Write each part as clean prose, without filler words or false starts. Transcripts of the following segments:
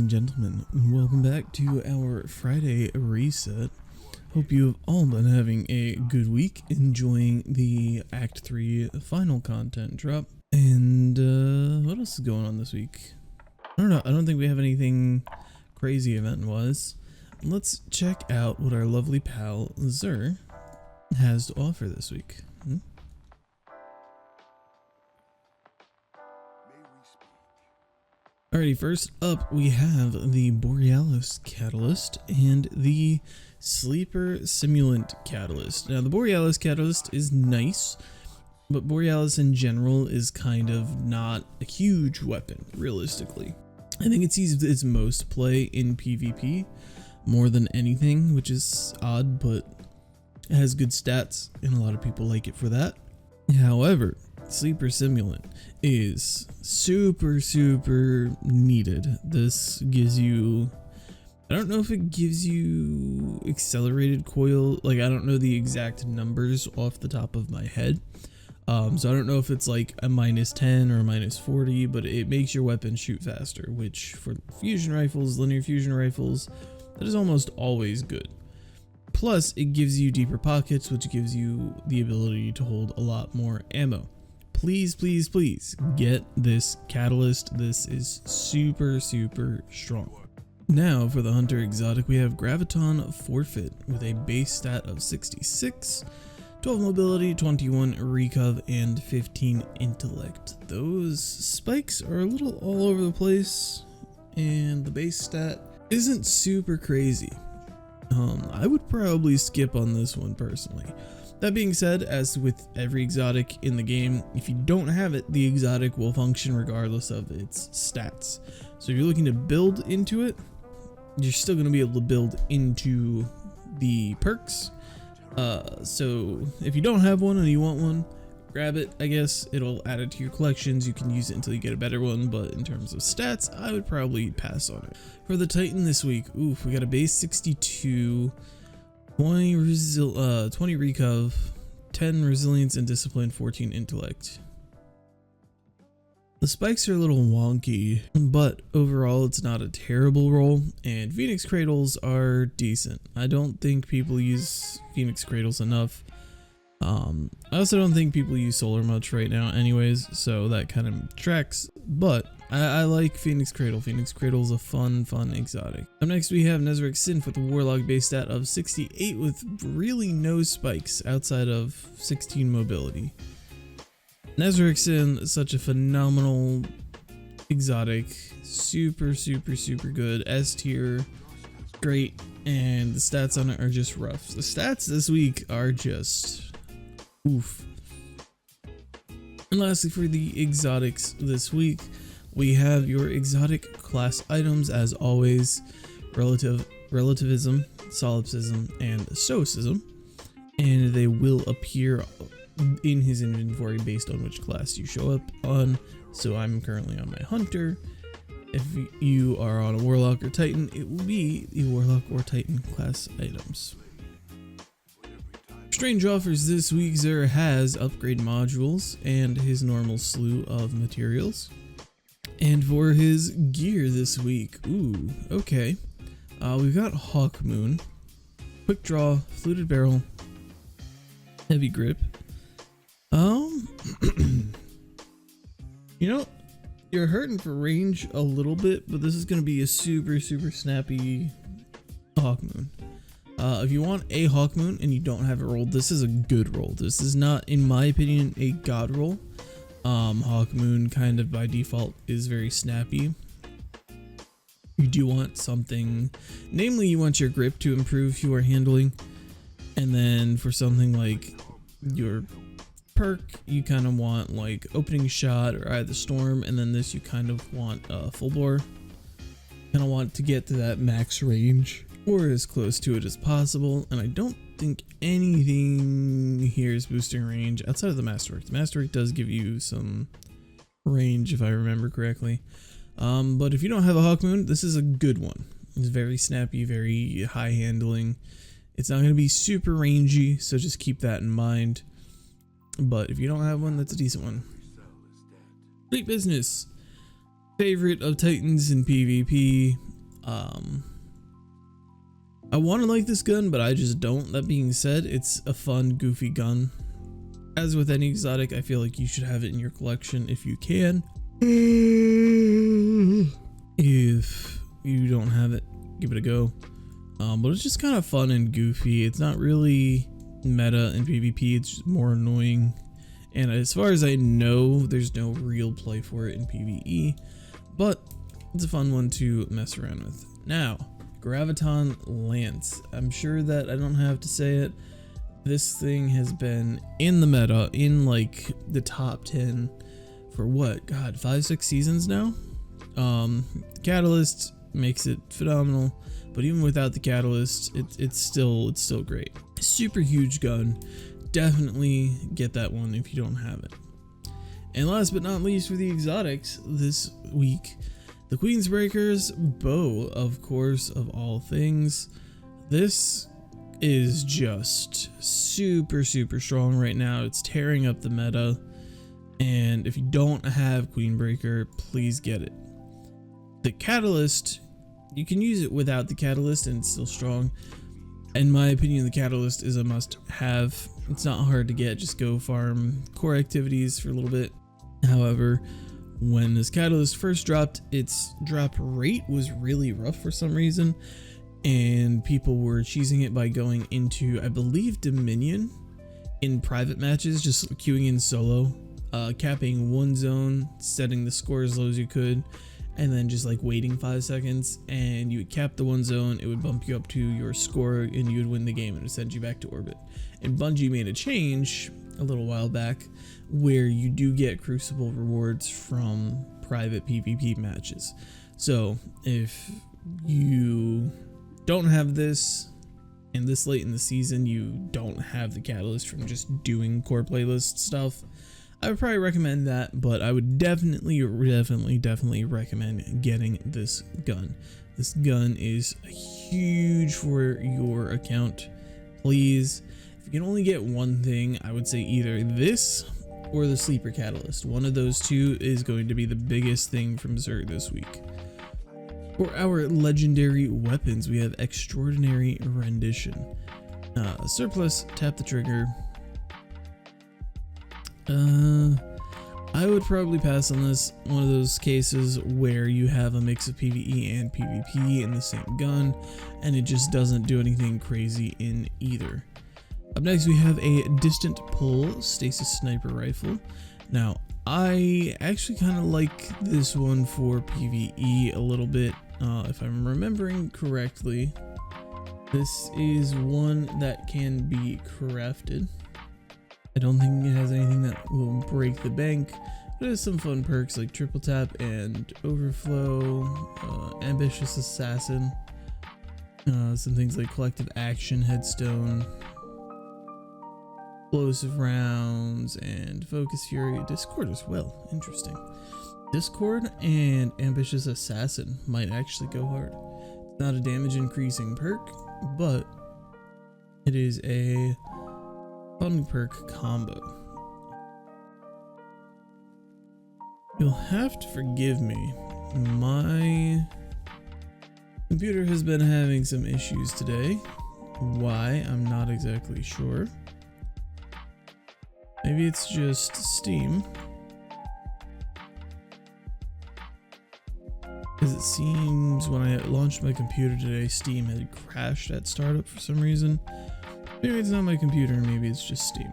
and gentlemen, welcome back to our Friday reset. Hope you have all been having a good week, enjoying the Act 3 final content drop. And what else is going on this week? I don't know, I don't think we have anything crazy event-wise. Let's check out what our lovely pal Zur has to offer this week. Alrighty, first up we have the Borealis Catalyst and the Sleeper Simulant Catalyst. Now the Borealis Catalyst is nice, but Borealis in general is kind of not a huge weapon, realistically. I think it sees its most play in PvP more than anything, which is odd, but it has good stats and a lot of people like it for that. However, Sleeper Simulant is super needed. This gives you, I don't know if it gives you accelerated coil, like I don't know the exact numbers off the top of my head, so I don't know if it's like a -10 or a -40, but it makes your weapon shoot faster, which for fusion rifles, linear fusion rifles, that is almost always good. Plus it gives you deeper pockets, which gives you the ability to hold a lot more ammo. Please get this catalyst. This is super strong. Now for the Hunter exotic, we have Graviton Forfeit with a base stat of 66, 12 mobility, 21 recov, and 15 intellect. Those spikes are a little all over the place, and the base stat isn't super crazy. I would probably skip on this one personally. That being said, as with every exotic in the game, if you don't have it, the exotic will function regardless of its stats. So if you're looking to build into it, you're still going to be able to build into the perks. So if you don't have one and you want one, grab it. I guess it'll add it to your collections. You can use it until you get a better one, but in terms of stats, I would probably pass on it. For the Titan this week, oof, we got a base 62, 20 recov, 10 resilience and discipline, 14 intellect. The spikes are a little wonky, but overall it's not a terrible roll, and Phoenix Cradles are decent. I don't think people use Phoenix Cradles enough. I also don't think people use solar much right now anyways, so that kind of tracks, but I like Phoenix Cradle. Phoenix Cradle is a fun exotic. Up next we have Nezarec Synth with a Warlock base stat of 68 with really no spikes outside of 16 mobility. Nezarec Synth is such a phenomenal exotic, super good, S tier, great, and the stats on it are just rough. The stats this week are just oof. And lastly, for the exotics this week, we have your exotic class items as always: relativism, solipsism, and stoicism, and they will appear in his inventory based on which class you show up on. So I'm currently on my Hunter. If you are on a Warlock or Titan, it will be the Warlock or Titan class items. Strange offers this week, Zur has upgrade modules and his normal slew of materials. And for his gear this week, ooh, okay. We've got Hawk Moon, Quick Draw, Fluted Barrel, Heavy Grip. You know, you're hurting for range a little bit, but this is going to be a super snappy Hawk Moon. If you want a Hawk Moon and you don't have it rolled, this is a good roll. This is not, in my opinion, a god roll. Hawk Moon kind of by default is very snappy. You do want something, namely you want your grip to improve your handling, and then for something like your perk, you kind of want like opening shot or Eye of the Storm, and then this you kind of want full bore. Kind of want to get to that max range or as close to it as possible, and I don't think anything here is boosting range outside of the Masterwork. The Masterwork does give you some range if I remember correctly, but if you don't have a Hawk Moon, this is a good one. It's very snappy, very high handling. It's not going to be super rangy, so just keep that in mind. But if you don't have one, that's a decent one. Fleet Business. Favorite of Titans in PvP. I want to like this gun, but I just don't. That being said, it's a fun, goofy gun. As with any exotic, I feel like you should have it in your collection if you can. If you don't have it, give it a go. But it's just kind of fun and goofy. It's not really meta in PvP, it's just more annoying. And as far as I know, there's no real play for it in PvE, but it's a fun one to mess around with. Now, Graviton Lance. I'm sure that I don't have to say it. This thing has been in the meta, in like the top 10 for what? God, 5-6 seasons now? Catalyst makes it phenomenal, but even without the catalyst, it's still great. Super huge gun. Definitely get that one if you don't have it. And last but not least, for the exotics this week, the Queensbreaker's bow, of course, of all things. This is just super strong right now. It's tearing up the meta, and if you don't have Queenbreaker, please get it. The catalyst, you can use it without the catalyst and it's still strong. In my opinion, the catalyst is a must-have. It's not hard to get, just go farm core activities for a little bit. However, when this catalyst first dropped, its drop rate was really rough for some reason, and people were cheesing it by going into, I believe, Dominion in private matches, just queuing in solo, capping one zone, setting the score as low as you could, and then just like waiting 5 seconds, and you would cap the one zone, it would bump you up to your score, and you would win the game, and it would send you back to orbit. And Bungie made a change a little while back where you do get Crucible rewards from private PvP matches. So if you don't have this, and this late in the season you don't have the catalyst from just doing core playlist stuff, I would probably recommend that, but I would definitely recommend getting this gun. This gun is huge for your account. Please, if you can only get one thing, I would say either this or the Sleeper Catalyst. One of those two is going to be the biggest thing from Zerg this week. For our legendary weapons, we have Extraordinary Rendition. Surplus, tap the trigger. I would probably pass on this. One of those cases where you have a mix of PvE and PvP in the same gun, and it just doesn't do anything crazy in either. Up next, we have a Distant Pull Stasis Sniper Rifle. Now, I actually kind of like this one for PvE a little bit. If I'm remembering correctly, this is one that can be crafted. I don't think it has anything that will break the bank, but it has some fun perks like Triple Tap and Overflow, Ambitious Assassin, some things like Collective Action, Headstone, Explosive Rounds, and Focus Fury. Discord as well. Interesting. Discord and Ambitious Assassin might actually go hard. It's not a damage increasing perk, but it is a fun perk combo. You'll have to forgive me. My computer has been having some issues today. Why? I'm not exactly sure. Maybe it's just Steam. Because it seems when I launched my computer today, Steam had crashed at startup for some reason. Maybe it's not my computer, maybe it's just Steam.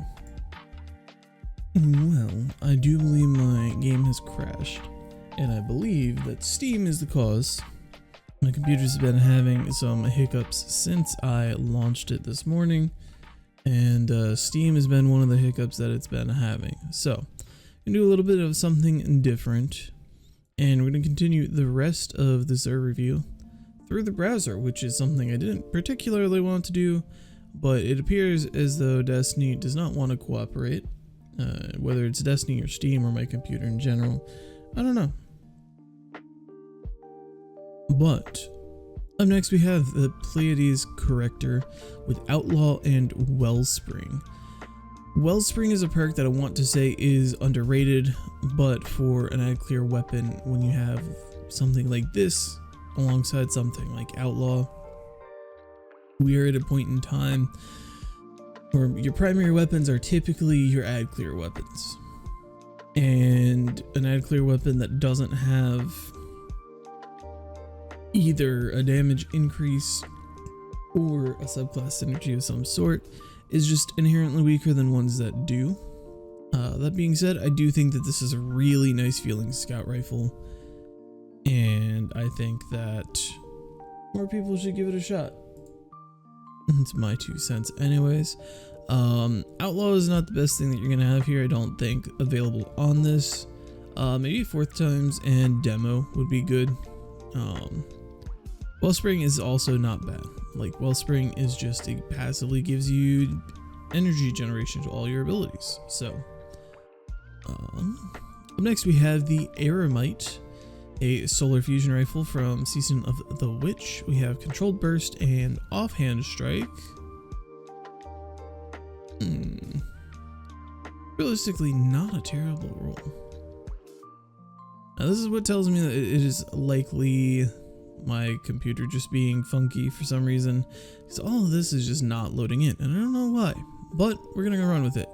Well, I do believe my game has crashed, and I believe that Steam is the cause. My computer's been having some hiccups since I launched it this morning, and Steam has been one of the hiccups that it's been having. So, I'm going to do a little bit of something different, and we're going to continue the rest of this review through the browser, which is something I didn't particularly want to do, but it appears as though Destiny does not want to cooperate, whether it's Destiny or Steam or my computer in general. I don't know. But up next we have the Pleiades Corrector with Outlaw and Wellspring. Wellspring is a perk that I want to say is underrated, but for an ad clear weapon, when you have something like this alongside something like Outlaw. We are at a point in time where your primary weapons are typically your ad clear weapons. And an ad clear weapon that doesn't have either a damage increase or a subclass synergy of some sort is just inherently weaker than ones that do. That being said, I do think that this is a really nice feeling scout rifle, and I think that more people should give it a shot. It's my 2 cents anyways. Outlaw is not the best thing that you're gonna have here, I don't think, available on this. Maybe 4th times and demo would be good. Wellspring is also not bad. Like, Wellspring is just, it passively gives you energy generation to all your abilities. So up next we have the Eremite, a solar fusion rifle from Season of the Witch. We have controlled burst and offhand strike. Realistically, not a terrible roll. Now this is what tells me that it is likely my computer just being funky for some reason, because all of this is just not loading in, and I don't know why, but we're gonna go run with it.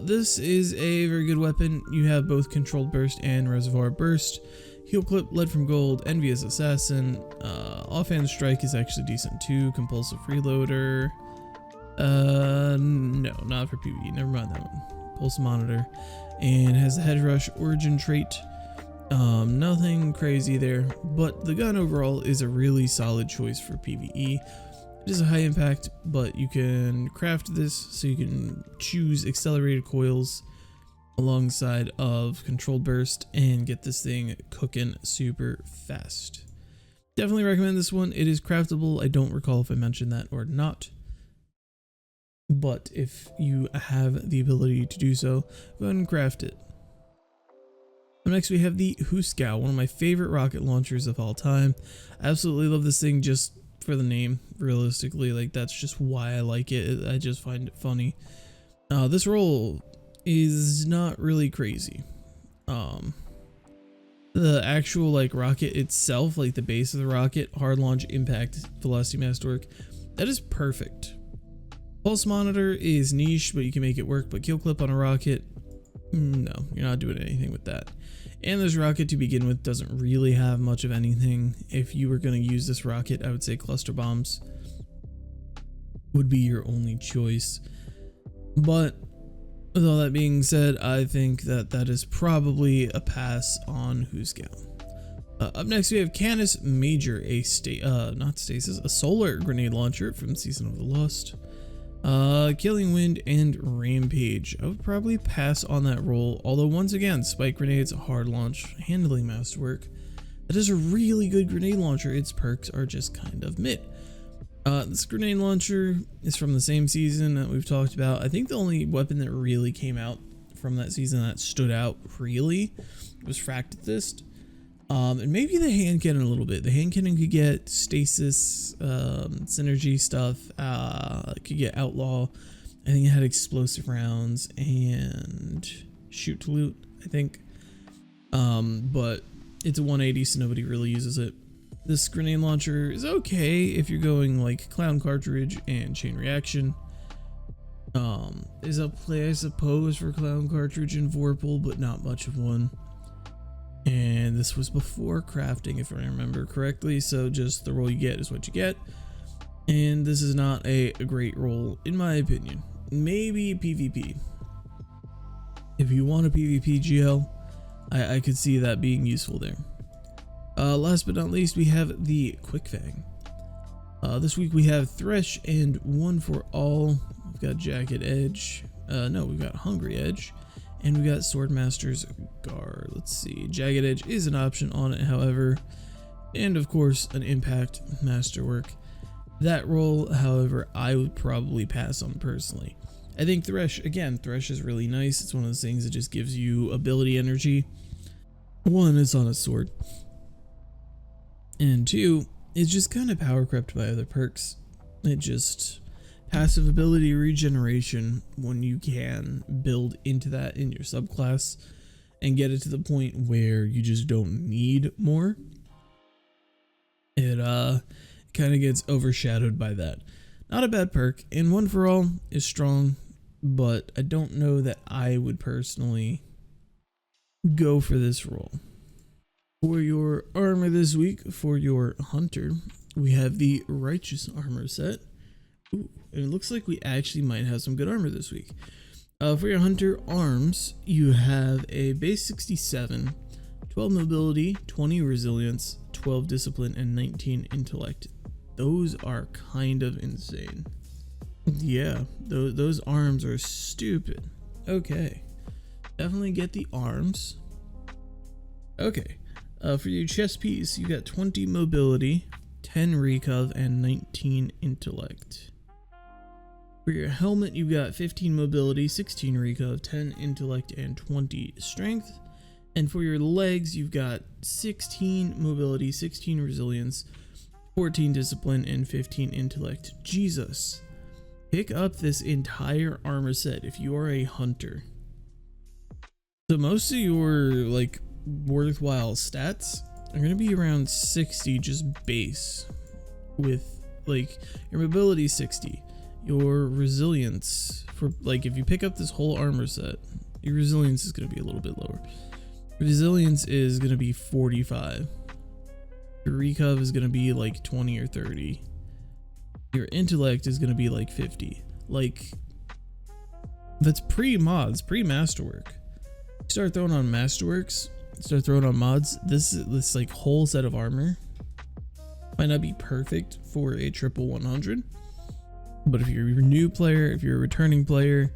This is a very good weapon. You have both controlled burst and reservoir burst. Heal clip, lead from gold, envious assassin. Offhand strike is actually decent too. Compulsive freeloader. No, not for PvE. Never mind that one. Pulse monitor, and has a head rush origin trait. Nothing crazy there, but the gun overall is a really solid choice for PvE. It is a high impact, but you can craft this so you can choose accelerated coils alongside of controlled burst and get this thing cooking super fast. Definitely recommend this one. It is craftable. I don't recall if I mentioned that or not, but if you have the ability to do so, go ahead and craft it. Next we have the Huskow, one of my favorite rocket launchers of all time. I absolutely love this thing just for the name, realistically. Like, that's just why I like it. I just find it funny. This roll is not really crazy. The actual like rocket itself, like the base of the rocket, hard launch, impact, velocity masterwork, that is perfect. Pulse monitor is niche, but you can make it work. But kill clip on a rocket, no, you're not doing anything with that. And this rocket to begin with doesn't really have much of anything. If you were going to use this rocket, I would say cluster bombs would be your only choice. But with all that being said, I think that that is probably a pass on Huskow. Up next we have Canis Major, a a solar grenade launcher from Season of the Lost. Killing Wind and Rampage. I would probably pass on that roll, although once again, spike grenades, hard launch, handling masterwork. That is a really good grenade launcher. Its perks are just kind of mid. This grenade launcher is from the same season that we've talked about. I think the only weapon that really came out from that season that stood out really was Fracted Fist. And maybe the hand cannon a little bit. The hand cannon could get stasis, synergy stuff, could get outlaw. I think it had explosive rounds and shoot to loot, I think. But it's a 180, so nobody really uses it. This grenade launcher is okay if you're going like clown cartridge and chain reaction. There's a play, I suppose, for clown cartridge and Vorpal, but not much of one. And this was before crafting, if I remember correctly, so just the roll you get is what you get. And this is not a great roll, in my opinion. Maybe PvP. If you want a PvP GL, I could see that being useful there. Last but not least, we have the Quick Fang. This week we have Thresh and One for All. We've got Jagged Edge. No, we've got Hungry Edge. And we got Swordmaster's Guard. Let's see. Jagged Edge is an option on it, however. And of course, an Impact Masterwork. That roll, however, I would probably pass on personally. I think Thresh, again, Thresh is really nice. It's one of those things that just gives you ability energy. One, it's on a sword. And two, it's just kind of power crept by other perks. It just... passive ability regeneration when you can build into that in your subclass and get it to the point where you just don't need more. it kind of gets overshadowed by that. Not a bad perk, and One for All is strong, but I don't know that I would personally go for this role. For your armor this week, for your hunter, we have the Righteous armor set. Ooh, and it looks like we actually might have some good armor this week. For your hunter arms, you have a base 67, 12 mobility, 20 resilience, 12 discipline, and 19 intellect. Those are kind of insane. Yeah, those arms are stupid. Okay, definitely get the arms. Okay, for your chest piece, you got 20 mobility, 10 recov, and 19 intellect. For your helmet, you got 15 mobility, 16 recov, 10 intellect, and 20 strength. And for your legs, you've got 16 mobility, 16 resilience, 14 discipline, and 15 intellect. Jesus. Pick up this entire armor set if you are a hunter. So most of your like worthwhile stats are going to be around 60 just base, with like your mobility 60, your resilience for like if you pick up this whole armor set, your resilience is going to be a little bit lower. Resilience is going to be 45. Your recov is going to be like 20 or 30. Your intellect is going to be like 50. Like, that's pre-mods, pre-masterwork. Start throwing on masterworks, start throwing on mods. This like whole set of armor might not be perfect for a triple 100, but if you're a new player, if you're a returning player,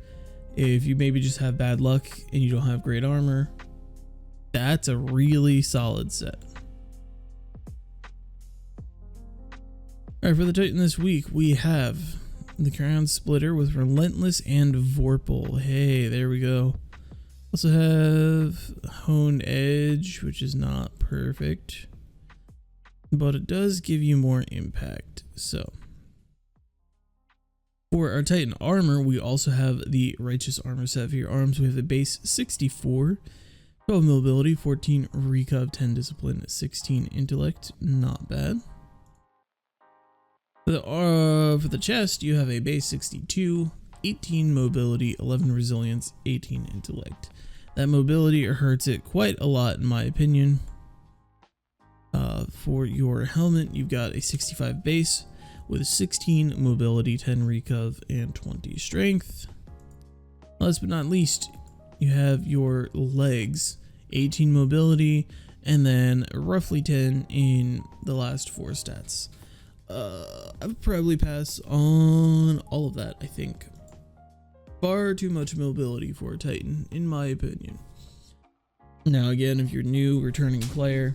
if you maybe just have bad luck and you don't have great armor, that's a really solid set. Alright, for the Titan this week, we have the Crown Splitter with Relentless and Vorpal. Hey, there we go. Also have Honed Edge, which is not perfect, but it does give you more impact. So, for our Titan armor, we also have the Righteous armor set. For your arms, we have the base 64, 12 mobility, 14 recov, 10 discipline, 16 intellect. Not bad. For the chest, you have a base 62, 18 mobility, 11 resilience, 18 intellect. That mobility hurts it quite a lot in my opinion. For your helmet, you've got a 65 base with 16 mobility, 10 recov, and 20 strength. Last but not least, you have your legs, 18 mobility, and then roughly 10 in the last 4 stats. I would probably pass on all of that, I think. Far too much mobility for a Titan, in my opinion. Now again, if you're new, returning player.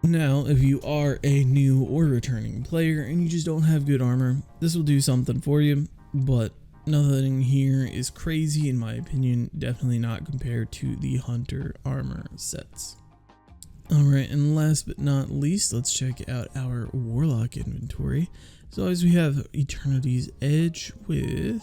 Now, if you are a new or returning player and you just don't have good armor, this will do something for you, but nothing here is crazy in my opinion, definitely not compared to the Hunter armor sets. Alright, and last but not least, let's check out our Warlock inventory. So as we have Eternity's Edge with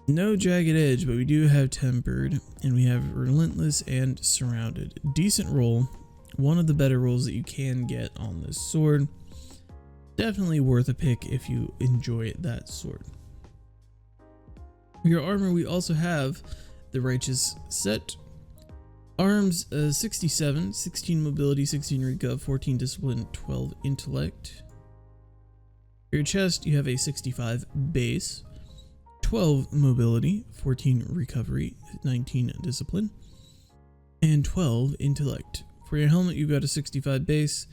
no Jagged Edge, but we do have Tempered, and we have Relentless and Surrounded. Decent roll, one of the better rolls that you can get on this sword. Definitely worth a pick if you enjoy that sword. For your armor, we also have the Righteous set. Arms 67, 16 mobility, 16 recov, 14 discipline, 12 intellect. For your chest, you have a 65 base, 12 mobility, 14 recovery, 19 discipline, and 12 intellect. For your helmet, you've got a 65 base,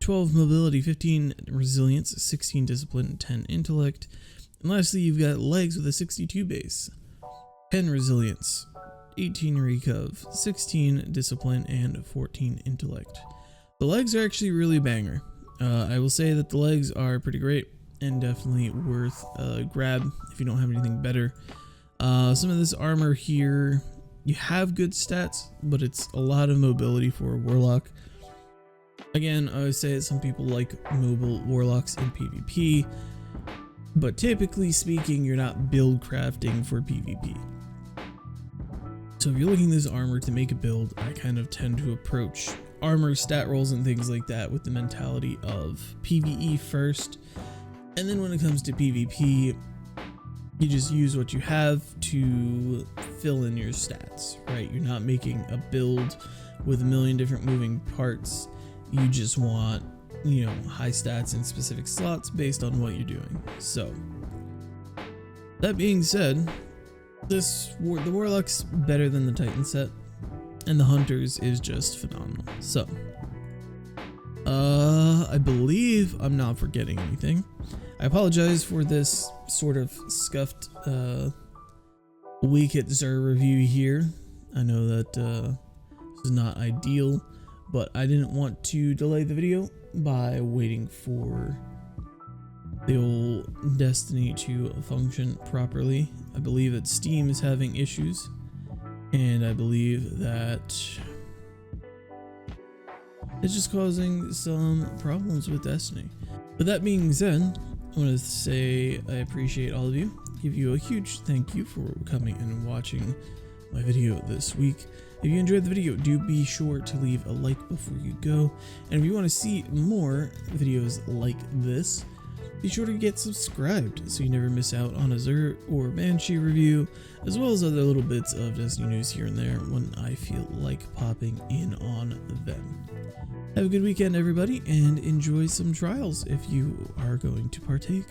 12 mobility, 15 resilience, 16 discipline, 10 intellect. And lastly, you've got legs with a 62 base, 10 resilience, 18 recov, 16 discipline, and 14 intellect. The legs are actually really banger. I will say that the legs are pretty great and definitely worth a grab if you don't have anything better. Some of this armor here, you have good stats, but it's a lot of mobility for a warlock. Again, I would say that some people like mobile warlocks in PvP, but typically speaking, you're not build crafting for PvP. So if you're looking at this armor to make a build, I kind of tend to approach armor stat rolls and things like that with the mentality of PvE first, and then when it comes to PvP, you just use what you have to fill in your stats, right? You're not making a build with a million different moving parts. You just want, you know, high stats in specific slots based on what you're doing. So that being said, the Warlock's better than the Titan set, and the Hunters is just phenomenal. So I believe I'm not forgetting anything. I apologize for this sort of scuffed week at Xur review here. I know that this is not ideal, but I didn't want to delay the video by waiting for the old Destiny to function properly. I believe that Steam is having issues, and I believe that it's just causing some problems with Destiny. But that being said, I want to say I appreciate all of you. Give you a huge thank you for coming and watching my video this week. If you enjoyed the video, do be sure to leave a like before you go. And if you want to see more videos like this, be sure to get subscribed so you never miss out on a Xur or Banshee review, as well as other little bits of Destiny news here and there when I feel like popping in on them. Have a good weekend, everybody, and enjoy some trials if you are going to partake.